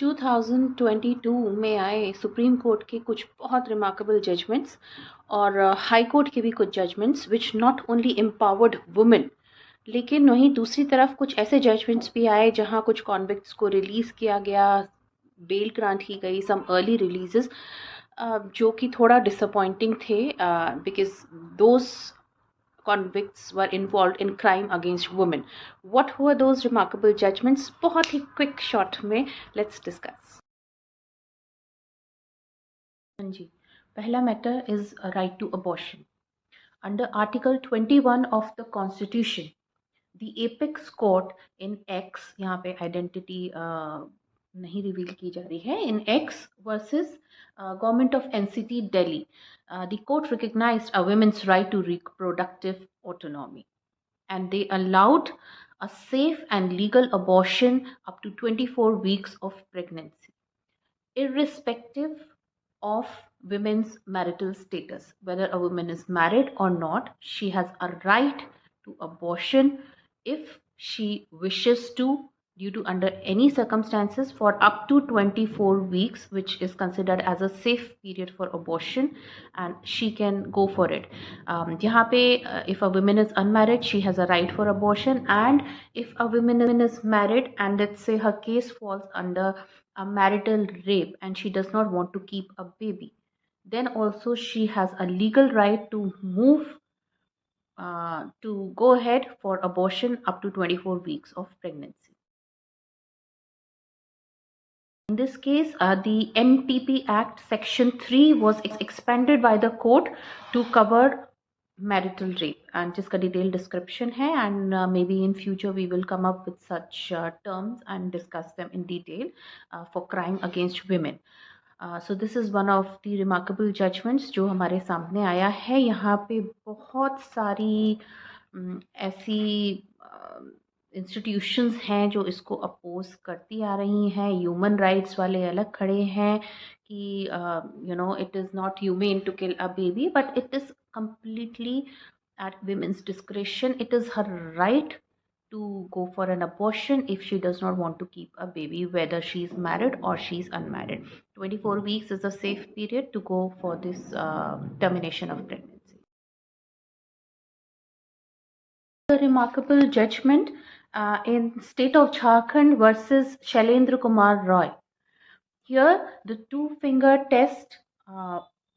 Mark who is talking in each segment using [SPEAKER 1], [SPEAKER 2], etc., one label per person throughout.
[SPEAKER 1] 2022 में आए supreme court के कुछ बहुत रिमार्केबल जजमेंट्स और हाई कोर्ट के भी कुछ judgements which not only empowered women, लेकिन वहीं दूसरी तरफ कुछ ऐसे जजमेंट्स भी आए जहां कुछ कॉन्विक्ट्स को रिलीज़ किया गया, बेल ग्रांट की गई, सम अर्ली रिलीजेस जो कि थोड़ा डिसअपॉइंटिंग थे because those convicts were involved in crime against women. What were those remarkable judgments? बहुत ही quick short में let's discuss. जी, पहला matter is a right to abortion. Under Article 21 of the Constitution, the apex court in X, यहाँ पे identity नहीं reveal की जा रही है, in X versus government of NCT Delhi, the court recognized a women's right to reproductive autonomy, and they allowed a safe and legal abortion up to 24 weeks of pregnancy, irrespective of women's marital status. Whether a woman is married or not, she has a right to abortion if she wishes to, due to under any circumstances, for up to 24 weeks, which is considered as a safe period for abortion, and she can go for it. यहाँ पे if a woman is unmarried, she has a right for abortion, and if a woman is married and let's say her case falls under a marital rape and she does not want to keep a baby, then also she has a legal right to move to go ahead for abortion up to 24 weeks of pregnancy. In this case, the MTP Act Section 3 was expanded by the court to cover marital rape, and जिसका detailed description है, and maybe in future we will come up with such terms and discuss them in detail for crime against women. So this is one of the remarkable judgments जो हमारे सामने आया है. यहाँ पे बहुत सारी ऐसी इंस्टीट्यूशंस हैं जो इसको अपोज करती आ रही हैं. ह्यूमन राइट्स वाले अलग खड़े हैं कि it is not humane to kill a baby, but it is completely at women's discretion. It is her right to go for an abortion if she does not want to keep a baby, whether she is married or she is unmarried. 24 weeks is a safe period to go for this termination of pregnancy. A remarkable judgment in state of Jharkhand versus Shailendra Kumar Roy. Here, the two-finger test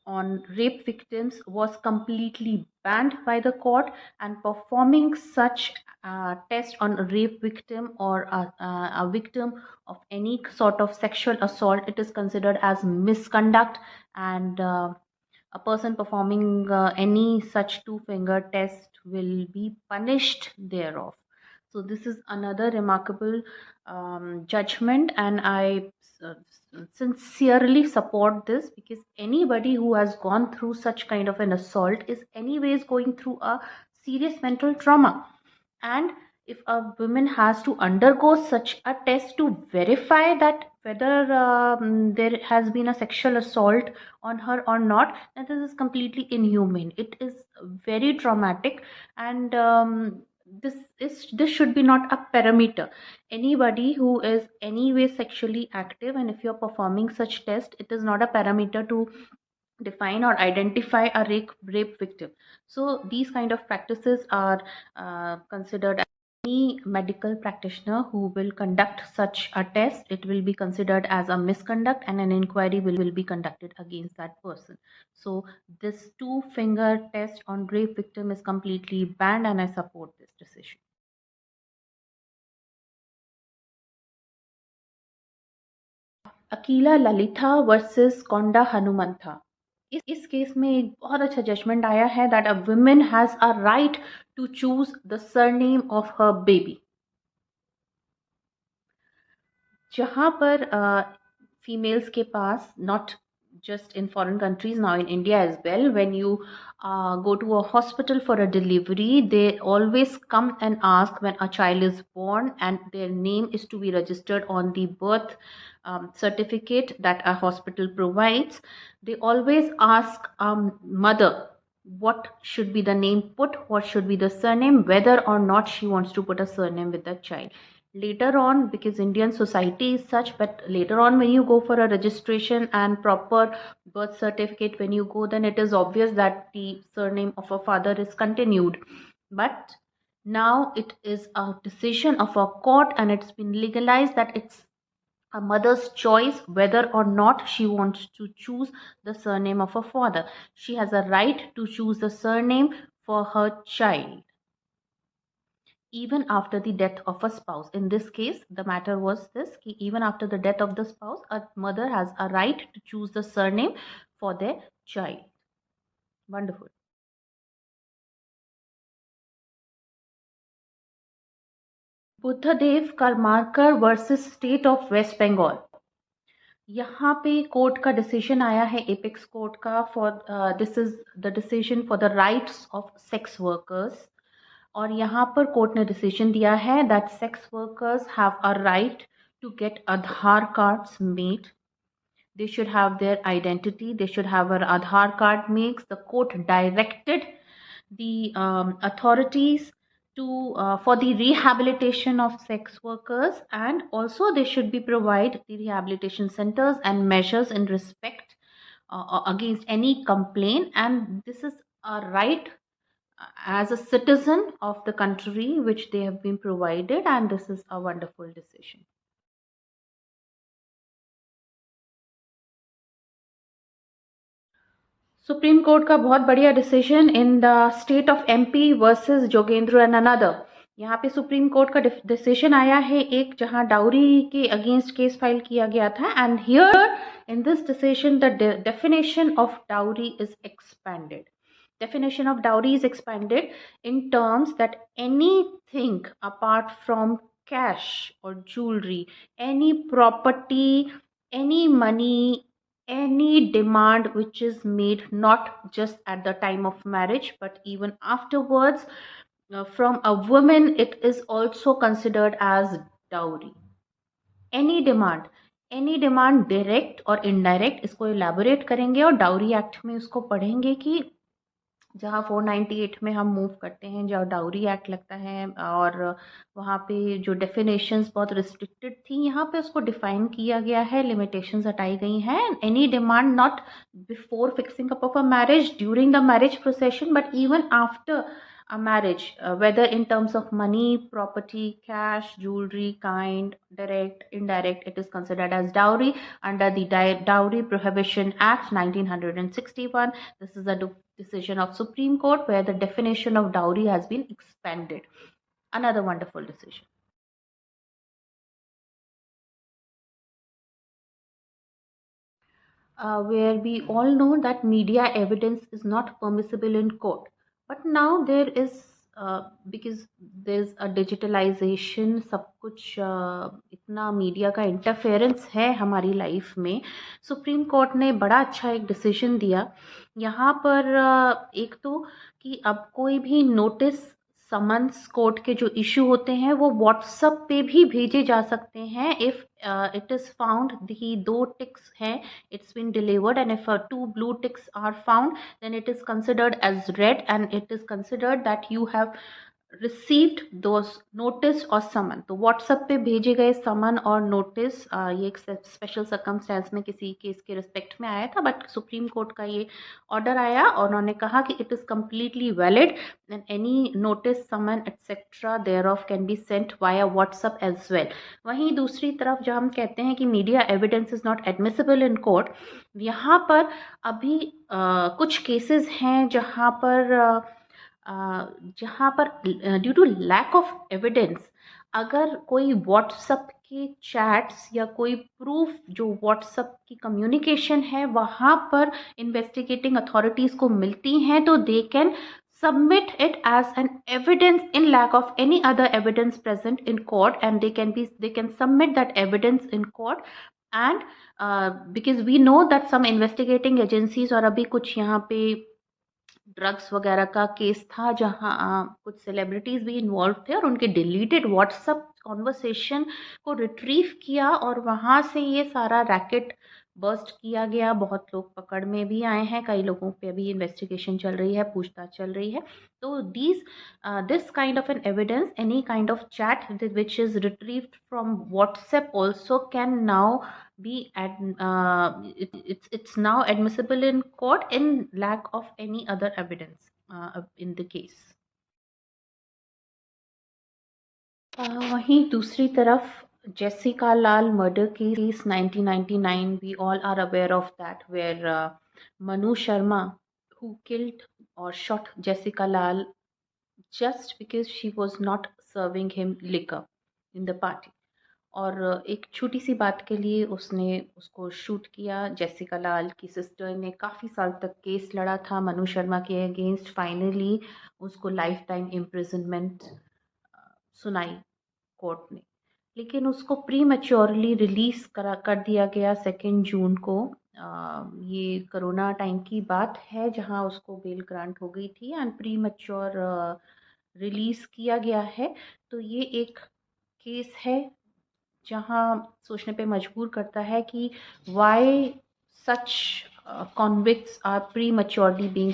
[SPEAKER 1] on rape victims was completely banned by the court, and performing such test on a rape victim or a victim of any sort of sexual assault, it is considered as misconduct, and a person performing any such two-finger test will be punished thereof. So this is another remarkable judgment, and I sincerely support this, because anybody who has gone through such kind of an assault is anyways going through a serious mental trauma, and if a woman has to undergo such a test to verify that whether there has been a sexual assault on her or not, then this is completely inhumane. It is very traumatic, and this should be not a parameter. Anybody who is anyway sexually active, and if you're performing such test, it is not a parameter to define or identify a rape victim. So these kind of practices are considered. Any medical practitioner who will conduct such a test, it will be considered as a misconduct, and an inquiry will be conducted against that person. So this two-finger test on rape victim is completely banned, and I support this decision. Akila Lalitha versus Konda Hanumantha. इस case में एक बहुत अच्छा judgement आया है that a women has a right to choose the surname of her baby. जहाँ पर females के पास, not just in foreign countries, now in India as well, when you go to a hospital for a delivery, they always come and ask when a child is born, and their name is to be registered on the birth certificate that a hospital provides. They always ask mother what should be the name put, what should be the surname, whether or not she wants to put a surname with the child. Later on, because Indian society is such, but later on when you go for a registration and proper birth certificate, when you go, then it is obvious that the surname of a father is continued. But now it is a decision of a court, and it's been legalized that it's a mother's choice whether or not she wants to choose the surname of her father. She has a right to choose the surname for her child even after the death of a spouse. In this case, the matter was this: even after the death of the spouse, a mother has a right to choose the surname for their child. Wonderful. Buddhadev Karmakar versus state of West Bengal. यहाँ पे court का decision आया है, apex court का, for this is the decision for the rights of sex workers. और यहाँ पर court ने डिसीजन दिया है that sex workers have a right to get Aadhaar cards made. They should have their identity. They should have an Aadhaar card made. The court directed the authorities to for the rehabilitation of sex workers, and also they should be provide the rehabilitation centers and measures in respect against any complaint. And this is a right as a citizen of the country which they have been provided, and this is a wonderful decision. Supreme court का बहुत बढ़िया decision in the state of MP versus Jogendra and another. यहाँ पे supreme court का decision आया है एक, जहाँ डाउरी के अगेंस्ट केस फाइल किया गया था, and here in this decision the definition of dowry is expanded. Definition of dowry is expanded in terms that anything apart from cash or jewelry, any property, any money, any demand which is made not just at the time of marriage but even afterwards from a woman, it is also considered as dowry. Any demand direct और indirect, इसको elaborate करेंगे और dowry act में उसको पढ़ेंगे कि जहाँ 498 में हम मूव करते हैं, जहाँ डाउरी एक्ट लगता है, और वहाँ पे जो डेफिनेशंस बहुत रिस्ट्रिक्टेड थी, यहाँ पे उसको डिफाइन किया गया है, लिमिटेशंस हटाई गई हैं। Any demand not before fixing up of a marriage, during the marriage procession, but even after a marriage, whether in terms of money, property, cash, jewelry, kind, direct, indirect, it is considered as dowry under the Dowry Prohibition Act 1961. This is a decision of Supreme Court where the definition of dowry has been expanded. Another wonderful decision. Where we all know that media evidence is not permissible in court. But now there is because there's a digitalization, सब कुछ इतना media का interference है हमारी life में। Supreme court ने बड़ा अच्छा एक डिसीजन दिया यहाँ पर, एक तो कि अब कोई भी नोटिस, समन्स कोर्ट के जो इशू होते हैं वो व्हाट्सएप पे भी भेजे जा सकते हैं if it is found the 2 ticks हैं, it's been delivered, and if 2 blue ticks are found, then it is considered as read and it is considered that you have received those notice or summon. तो WhatsApp पे भेजे गए समन और notice, ये एक special circumstance में किसी case के रिस्पेक्ट में आया था, बट सुप्रीम कोर्ट का ये ऑर्डर आया और उन्होंने कहा कि it is completely valid and any notice, summon etcetera there of can be sent via WhatsApp as well. वहीं दूसरी तरफ जब हम कहते हैं कि media evidence is not admissible in court, यहाँ पर अभी कुछ केसेस हैं जहाँ पर due to lack of evidence, अगर कोई व्हाट्सएप के चैट्स या कोई प्रूफ जो व्हाट्सएप की कम्युनिकेशन है वहाँ पर इन्वेस्टिगेटिंग अथॉरिटीज़ को मिलती हैं, तो they can submit it as an evidence in lack of any other evidence present in court, and they can submit that evidence in court. And because we know that some investigating agencies, और अभी कुछ यहाँ पे drugs वगैरह का case था जहाँ कुछ सेलिब्रिटीज़ भी इन्वॉल्व थे और उनके डिलीटेड व्हाट्सएप कॉन्वर्सेशन को रिट्रीव किया और वहाँ से ये सारा रैकेट बर्स्ट किया गया, बहुत लोग पकड़ में भी आए हैं, कई लोगों पे अभी इन्वेस्टिगेशन चल रही है, पूछताछ चल रही है। तो this kind of an evidence, any kind of chat which is retrieved from WhatsApp also can now be it's now admissible in court in lack of any other evidence in the case. वहीं दूसरी तरफ Jessica Lal murder case 1999, we all are aware of that, where Manu Sharma, who killed or shot Jessica Lal just because she was not serving him liquor in the party. और एक छोटी सी बात के लिए उसने उसको शूट किया। Jessica लाल की सिस्टर ने काफ़ी साल तक केस लड़ा था मनु शर्मा के अगेंस्ट। फाइनली उसको लाइफ टाइम इम्प्रिजनमेंट सुनाई कोर्ट ने, लेकिन उसको प्री मैच्योरली रिलीज कर दिया गया 2 जून को। ये कोरोना टाइम की बात है जहां उसको बेल ग्रांट हो गई थी एंड प्री मैच्योर रिलीज किया गया है। तो ये एक केस है जहाँ सोचने पे मजबूर करता है कि why such convicts are prematurely being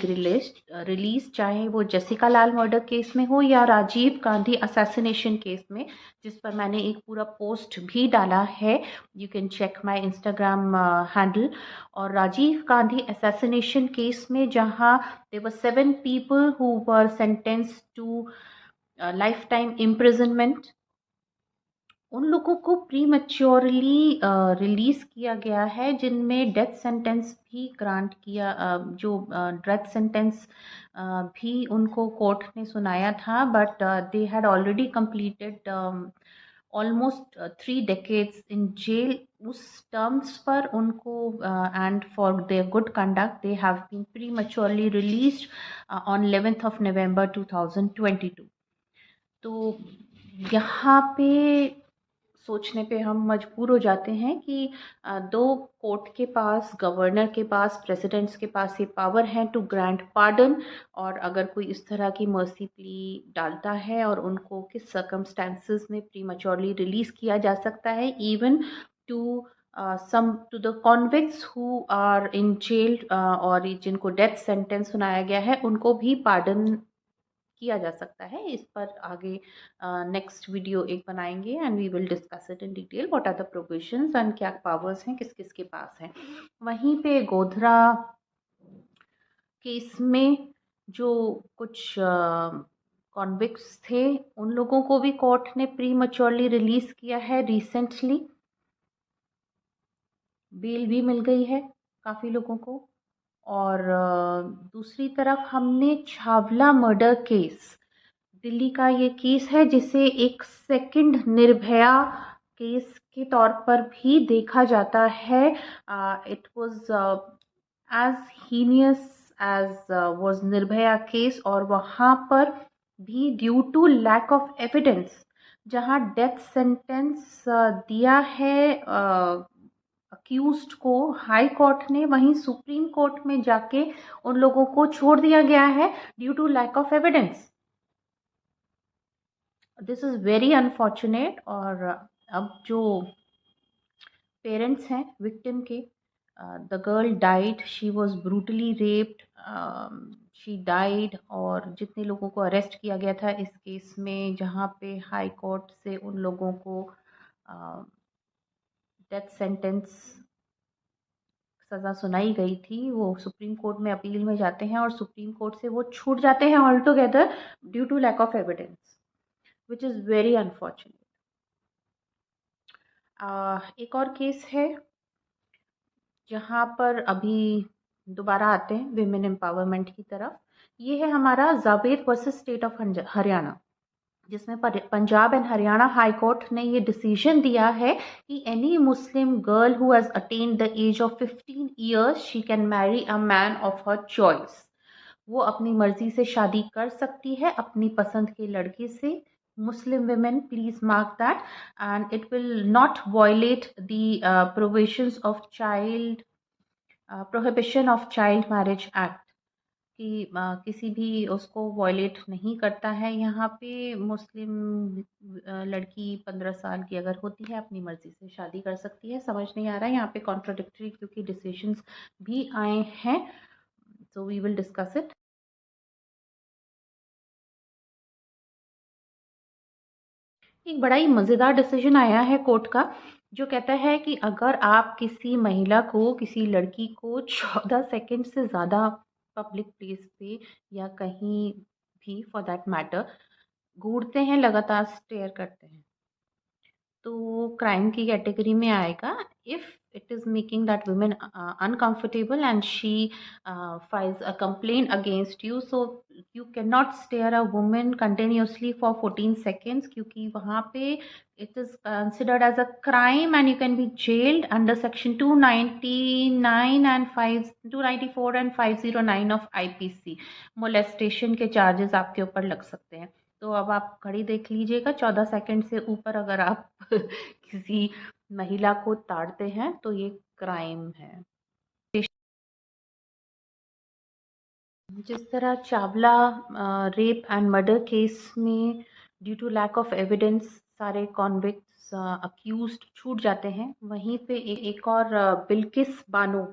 [SPEAKER 1] release, चाहे वो जेसिका लाल मर्डर केस में हो या राजीव गांधी असैसिनेशन केस में, जिस पर मैंने एक पूरा पोस्ट भी डाला है, you can check my Instagram handle. और राजीव गांधी असैसिनेशन केस में जहाँ there were 7 people who were sentenced to life time imprisonment, उन लोगों को प्री मैच्योरली रिलीज किया गया है, जिनमें डेथ सेंटेंस भी ग्रांट किया, जो डेथ सेंटेंस भी उनको कोर्ट ने सुनाया था, but they had already completed almost 3 decades in jail. उस टर्म्स पर उनको and for their good conduct they have been prematurely released on 11th November 2022। तो यहाँ पे सोचने पे हम मजबूर हो जाते हैं कि दो कोर्ट के पास, गवर्नर के पास, प्रेसिडेंट्स के पास ये पावर है टू ग्रांट पार्डन, और अगर कोई इस तरह की मर्सी प्ली डालता है और उनको किस सर्कमस्टेंसेस में प्री मैच्योरली रिलीज किया जा सकता है, even to to the convicts who are in jail, और जिनको डेथ सेंटेंस सुनाया गया है उनको भी पार्डन किया जा सकता है। इस पर आगे नेक्स्ट वीडियो एक बनाएंगे and we will discuss it in detail, what are the provisions and क्या पावर्स हैं, किस किस के पास हैं। वहीं पे गोधरा केस में जो कुछ कॉन्विक्ट्स थे उन लोगों को भी कोर्ट ने प्री मैच्योरली रिलीज किया है रिसेंटली, बेल भी मिल गई है काफ़ी लोगों को। और दूसरी तरफ हमने छावला मर्डर केस, दिल्ली का ये केस है जिसे एक सेकंड निर्भया केस के तौर पर भी देखा जाता है। It was as heinous as was Nirbhaya case, और वहाँ पर भी due to lack of evidence जहाँ डेथ सेंटेंस दिया है अक्यूज्ड को हाई कोर्ट ने, वहीं सुप्रीम कोर्ट में जाके उन लोगों को छोड़ दिया गया है due to lack of evidence. This is very unfortunate. और अब जो पेरेंट्स हैं विक्टिम के, the girl died, she was brutally raped, she died, और जितने लोगों को अरेस्ट किया गया था इस केस में, जहाँ पे हाई कोर्ट से उन लोगों को डेथ सेंटेंस सज़ा सुनाई गई थी, वो सुप्रीम कोर्ट में अपील में जाते हैं और सुप्रीम कोर्ट से वो छूट जाते हैं all together due to lack of evidence, which is very unfortunate. एक और केस है जहाँ पर अभी दोबारा आते हैं विमेन एम्पावरमेंट की तरफ। ये है हमारा Javed versus state of Haryana, जिसमें Punjab and Haryana high court ने ये डिसीजन दिया है कि any Muslim girl who has attend the age of 15 years she can marry a man of her choice. वो अपनी मर्जी से शादी कर सकती है अपनी पसंद के लड़के से। Muslim women, please mark that, and it will not violate the provisions of child Prohibition of Child Marriage Act. कि किसी भी उसको वॉयलेट नहीं करता है। यहाँ पे मुस्लिम लड़की 15 साल की अगर होती है अपनी मर्ज़ी से शादी कर सकती है। समझ नहीं आ रहा है यहाँ पे कॉन्ट्राडिक्टरी क्योंकि डिसीजंस भी आए हैं। So we will discuss it. एक बड़ा ही मज़ेदार डिसीजन आया है कोर्ट का, जो कहता है कि अगर आप किसी महिला को, किसी लड़की को 14 सेकंड से ज़्यादा पब्लिक प्लेस पे या कहीं भी फॉर दैट मैटर घूरते हैं, लगातार स्टेयर करते हैं, तो क्राइम की कैटेगरी में आएगा। If it is making that women uncomfortable and she files a complaint against you, so you can not stare a women continuously for 14 seconds, क्योंकि वहाँ पे it is considered as a crime and you can be jailed under section 299 and 5 294 and 509 of IPC. Molestation के charges आपके ऊपर लग सकते हैं। तो अब आप घड़ी देख लीजिएगा, 14 सेकंड से ऊपर अगर आप किसी महिला को ताड़ते हैं तो ये क्राइम है। जिस तरह Chawla rape and murder case में due to lack of evidence सारे कॉन्विक्ट्स अक्यूज्ड छूट जाते हैं, वहीं पे एक और बिल्किस बानो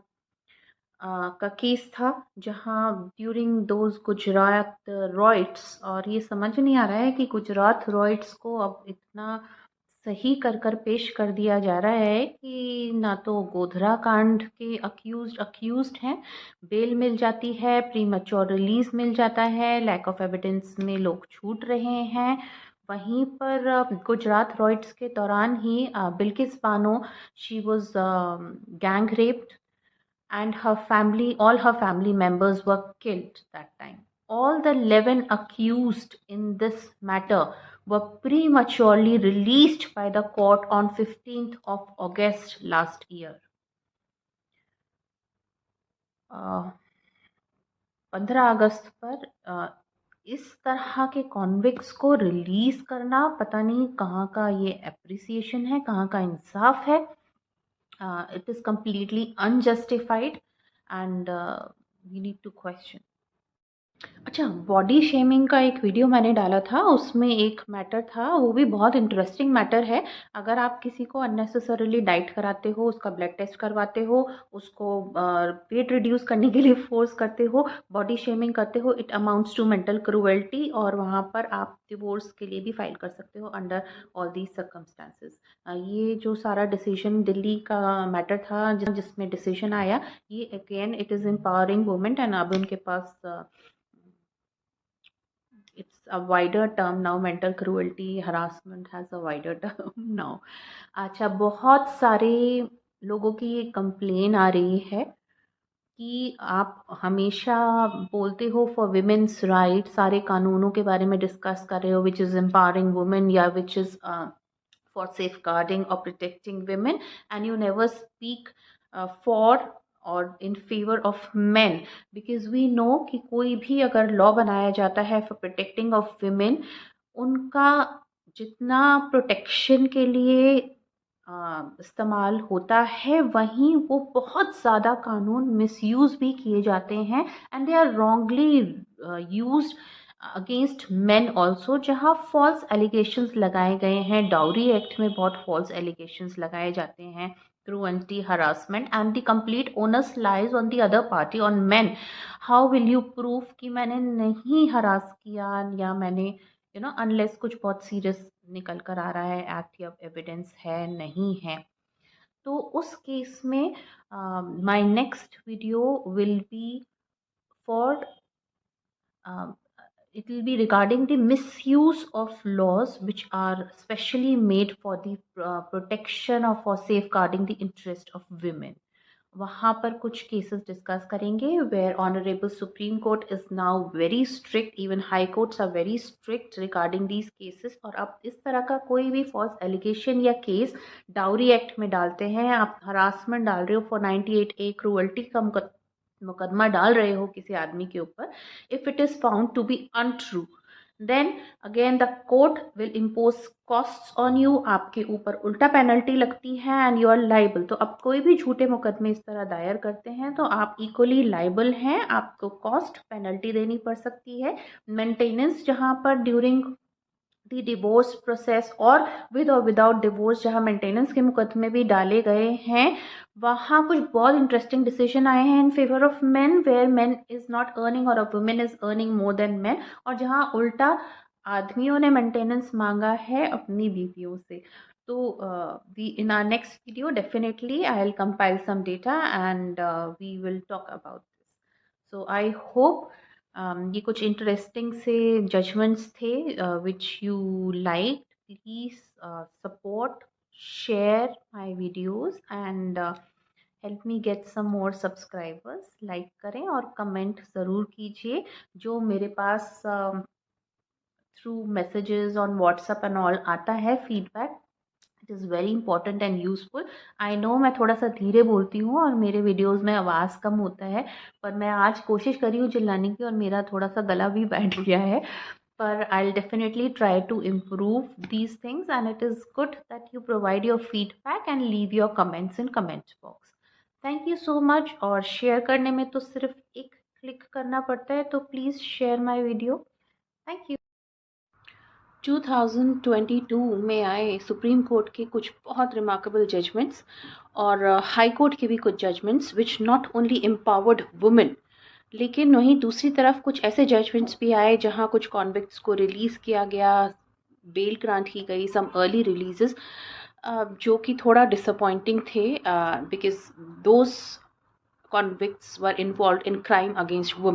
[SPEAKER 1] का केस था, जहां ड्यूरिंग दोज गुजरात रॉयट्स, और ये समझ नहीं आ रहा है कि गुजरात रॉयट्स को अब इतना सही कर कर पेश कर दिया जा रहा है कि ना तो गोधरा कांड के अक्यूज्ड हैं, बेल मिल जाती है, प्री मैच्योर रिलीज मिल जाता है, लैक ऑफ एविडेंस में लोग छूट रहे हैं। वहीं पर गुजरात रॉयट्स के दौरान ही Bilkis Bano, she was gang raped and her family, all her family members were killed that time. All the 11 accused in this matter were prematurely released by the court on 15th of August last year. 15 अगस्त पर इस तरह के convicts को release करना, पता नहीं कहाँ का ये एप्रिसिएशन है, कहाँ का इंसाफ है। It is completely unjustified and we need to question. अच्छा, बॉडी शेमिंग का एक वीडियो मैंने डाला था, उसमें एक मैटर था, वो भी बहुत इंटरेस्टिंग मैटर है। अगर आप किसी को अननेसेसरीली डाइट कराते हो, उसका ब्लड टेस्ट करवाते हो, उसको वेट रिड्यूस करने के लिए फोर्स करते हो, बॉडी शेमिंग करते हो, it amounts to mental cruelty, और वहाँ पर आप डिवोर्स के लिए भी फाइल कर सकते हो अंडर ऑल दीज सर्कमस्टांसेस। ये जो सारा डिसीजन दिल्ली का मैटर था जिसमें डिसीजन आया, ये again it is empowering women, and अब उनके पास it's a wider term now, mental cruelty harassment has a wider term now. अच्छा, बहुत सारे लोगों की ये कंप्लेन आ रही है कि आप हमेशा बोलते हो फॉर विमेन्स राइट, सारे कानूनों के बारे में डिस्कस कर रहे हो विच इज़ एम्पावरिंग वुमेन या which is for safeguarding or protecting women, and you never speak for और in favour of man, because we know कि कोई भी अगर लॉ बनाया जाता है फॉर प्रोटेक्टिंग ऑफ विमेन, उनका जितना प्रोटेक्शन के लिए इस्तेमाल होता है, वहीं वो बहुत ज़्यादा कानून मिसयूज़ भी किए जाते हैं, and they are wrongly used against men also, जहाँ फॉल्स एलिगेशंस लगाए गए हैं। डाउरी एक्ट में बहुत फॉल्स एलिगेशंस लगाए जाते हैं through anti-harassment, and the complete onus lies on the other party, on men. How will you prove कि मैंने नहीं हरास किया, या मैंने अनलेस कुछ बहुत सीरियस निकल कर आ रहा है, एक्ट या एविडेंस है नहीं है। तो उस केस में my next video will be for it will be regarding the misuse of laws which are specially made for the protection or for safeguarding the interest of women. वहाँ पर कुछ केसेस डिस्कस करेंगे where honourable supreme court is now very strict, even high courts are very strict regarding these cases. और आप इस तरह का कोई भी फॉल्स एलिगेशन या केस डाउरी एक्ट में डालते हैं, आप हरासमेंट डाल रहे हो फॉर 98A क्रूअल्टी का मुकदमा डाल रहे हो किसी आदमी के ऊपर, if it is found to be untrue, then again the court will impose costs on you, आपके ऊपर उल्टा पेनल्टी लगती है एंड यू आर लाइबल। तो अब कोई भी झूठे मुकदमे इस तरह दायर करते हैं तो आप इक्वली लाइबल हैं, आपको कॉस्ट पेनल्टी देनी पड़ सकती है। मेंटेनेंस जहाँ पर ड्यूरिंग द डिवोर्स प्रोसेस और विदाउट डिवोर्स जहाँ मेंटेनेंस के मुकदमे भी डाले गए हैं, वहाँ कुछ बहुत इंटरेस्टिंग डिसीजन आए हैं in favour of men, where men is not earning और a women is earning more than men, और जहाँ उल्टा आदमियों ने मेंटेनेंस मांगा है अपनी बीवियों से। तो in our next video definitely I'll compile some data and we will talk about this. So I hope ये कुछ इंटरेस्टिंग से जजमेंट्स थे which you like. Please support, share my videos and help me get some more subscribers. Like करें और comment ज़रूर कीजिए। जो मेरे पास through messages on WhatsApp and all आता है feedback, it is very important and useful. I know मैं थोड़ा सा धीरे बोलती हूँ और मेरे वीडियोज़ में आवाज़ कम होता है, पर मैं आज कोशिश करी हूँ चिल्लाने की और मेरा थोड़ा सा गला भी बैठ गया है। पर I will definitely try to improve these things and it is good that you provide your feedback and leave your comments in comments box. Thank you so much. और शेयर करने में तो सिर्फ एक क्लिक करना पड़ता है, तो please share my video. Thank you. 2022 में आए सुप्रीम कोर्ट के कुछ बहुत रिमार्केबल जजमेंट्स और हाई कोर्ट के भी कुछ judgements which not only empowered women, लेकिन वहीं दूसरी तरफ कुछ ऐसे जजमेंट्स भी आए जहां कुछ कॉन्विक्ट्स को रिलीज़ किया गया, बेल ग्रांट की गई, सम अर्ली रिलीजेस, जो कि थोड़ा डिसअपॉइंटिंग थे because those convicts were involve in crime against women.